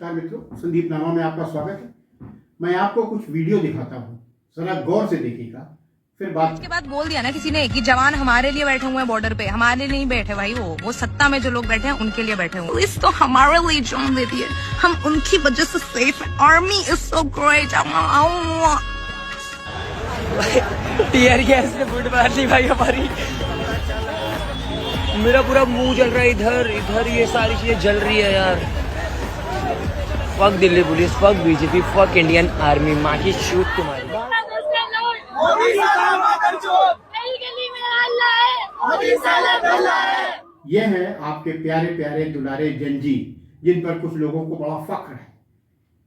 नमस्कार मित्रों, संदीप नामा में आपका स्वागत है। मैं आपको कुछ वीडियो दिखाता हूँ, जरा गौर से देखिएगा, फिर बात। उसके बाद बोल दिया ना किसी ने कि जवान हमारे लिए बैठे हुए हैं बॉर्डर पे, हमारे लिए नहीं बैठे भाई, वो सत्ता में जो लोग बैठे हैं उनके लिए बैठे हुए। पुलिस तो हमारे लिए जान देती है, हम उनकी वजह से सेफ है। Army is so great. Tear gas ने फुट मार ली भाई हमारी। मेरा पूरा मुंह जल रहा है, इधर इधर ये सारी चीजें जल रही है यार। Fuck Delhi police, fuck BJP, fuck Indian army, माँ की शूट तुम्हारी। ये है आपके प्यारे प्यारे दुलारे जंजी, जिन पर कुछ लोगों को बड़ा फख्र है।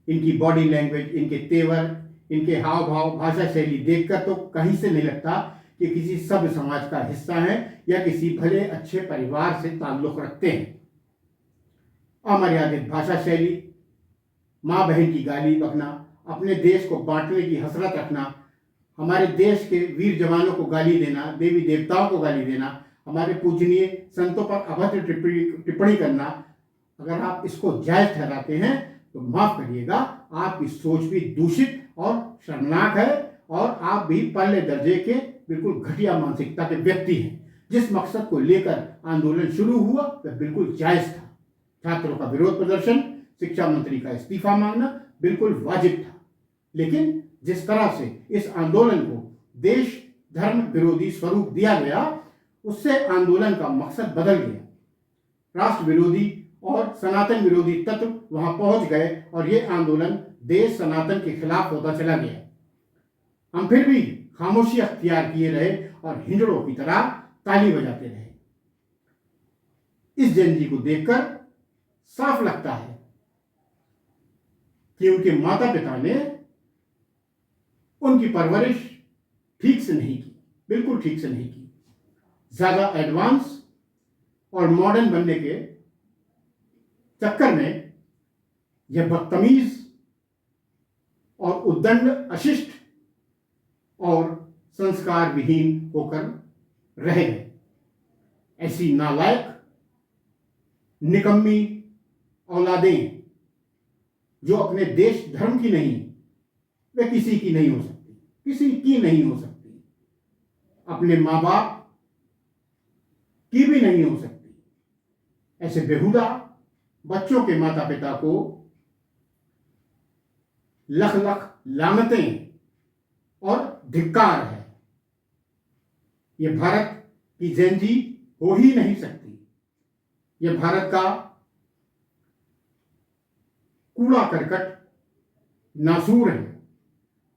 इनकी बॉडी लैंग्वेज, इनके तेवर, इनके हाव भाव, भाषा शैली देखकर तो कहीं से नहीं लगता कि किसी सभ्य समाज का हिस्सा है या किसी भले अच्छे परिवार से ताल्लुक रखते हैं। अमर्यादित भाषा शैली, माँ बहन की गाली बकना, अपने देश को बांटने की हसरत रखना, हमारे देश के वीर जवानों को गाली देना, देवी देवताओं को गाली देना, हमारे पूजनीय संतों पर अभद्र टिप्पणी करना, अगर आप इसको जायज ठहराते हैं तो माफ करिएगा, आपकी सोच भी दूषित और शर्मनाक है और आप भी पहले दर्जे के बिल्कुल घटिया मानसिकता के व्यक्ति हैं। जिस मकसद को लेकर आंदोलन शुरू हुआ वह बिल्कुल जायज था। छात्रों का विरोध प्रदर्शन, शिक्षा मंत्री का इस्तीफा मांगना बिल्कुल वाजिब था, लेकिन जिस तरह से इस आंदोलन को देश धर्म विरोधी स्वरूप दिया गया, उससे आंदोलन का मकसद बदल गया। राष्ट्र विरोधी और सनातन विरोधी तत्व वहां पहुंच गए और ये आंदोलन देश सनातन के खिलाफ होता चला गया। हम फिर भी खामोशी अख्तियार किए रहे और हिंजड़ों की तरह ताली बजाते रहे। इस जंजी को देखकर साफ लगता है कि उनके माता पिता ने उनकी परवरिश ठीक से नहीं की, बिल्कुल ठीक से नहीं की। ज्यादा एडवांस और मॉडर्न बनने के चक्कर में यह बदतमीज और उद्दंड, अशिष्ट और संस्कार विहीन होकर रह गए। ऐसी नालायक निकम्मी औलादें जो अपने देश धर्म की नहीं, वे किसी की नहीं हो सकती, किसी की नहीं हो सकती, अपने माँ बाप की भी नहीं हो सकती। ऐसे बेहुदा बच्चों के माता पिता को लख लख लानतें और धिक्कार है। यह भारत की जेनजी हो ही नहीं सकती। यह भारत का कूड़ा करकट नासूर है।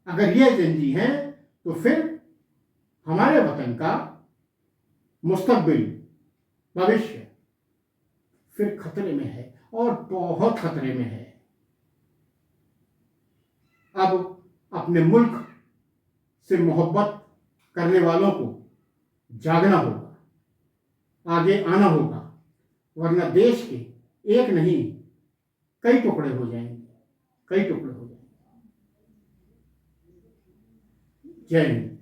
अगर यह जेनजी है तो फिर हमारे वतन का मुस्तकबिल, भविष्य फिर खतरे में है और बहुत खतरे में है। अब अपने मुल्क से मोहब्बत करने वालों को जागना होगा, आगे आना होगा, वरना देश के एक नहीं कई टुकड़े हो जाएंगे, कई टुकड़े हो जाएंगे। जय हिंद।